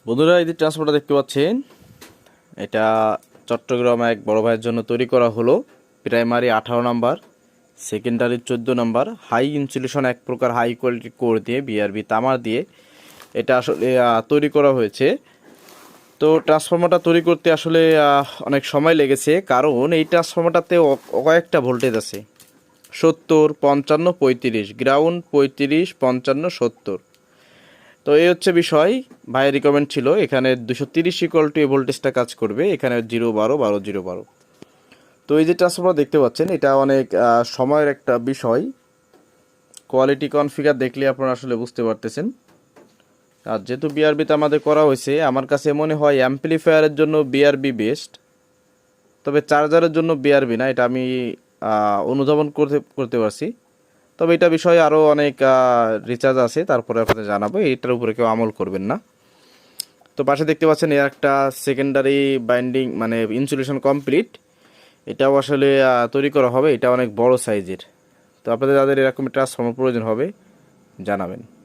বন্ধুরা, এই যে ট্রান্সফর্মারটা দেখতে পাচ্ছেন, এটা চট্টগ্রাম এক বড় ভাইয়ের জন্য তৈরি করা হলো। Primary 18 number, secondary 14 number, high insulation এক প্রকার হাই কোয়ালিটি কোর দিয়ে বিআরবি তামা দিয়ে এটা আসলে তৈরি করা হয়েছে। তো ট্রান্সফর্মারটা তৈরি করতে আসলে অনেক সময় লেগেছে, কারণ এই ট্রান্সফর্মারটাতে কয়েকটা ভোল্টেজ আছে, 70, 55, 35, গ্রাউন্ড 35, 55, 70। তো এই হচ্ছে বিষয়। ভাইয়ের রিকমেন্ড ছিল এখানে 230 ইকুয়াল টু এই ভোল্টেজটা কাজ করবে, এখানে 0 12 12 0 12। তো এই যে ট্রান্সফর্মার দেখতে পাচ্ছেন, এটা অনেক সময়ের একটা বিষয়। কোয়ালিটি কনফিগার দেখলে আপনারা আসলে বুঝতে পারতেছেন। আর যেহেতু বিআরবিতে আমাদের করা হয়েছে, আমার কাছে মনে হয় অ্যাম্পলিফায়ারের জন্য বিআরবি বেস্ট, তবে চার্জারের জন্য বিআরবি না, এটা আমি অনুধাবন করতে পারছি। তবে এটা বিষয়ে আরও অনেক রিচার্জ আছে, তারপরে আপনাদের জানাবো, এটার উপরে কেউ আমল করবেন না। তো পাশে দেখতে পাচ্ছেন এর একটা সেকেন্ডারি বাইন্ডিং মানে ইনসুলেশন কমপ্লিট, এটাও আসলে তৈরি করা হবে। এটা অনেক বড় সাইজের। তো আপনাদের যাদের এরকম ট্রান্সফর্মার প্রয়োজন হবে জানাবেন।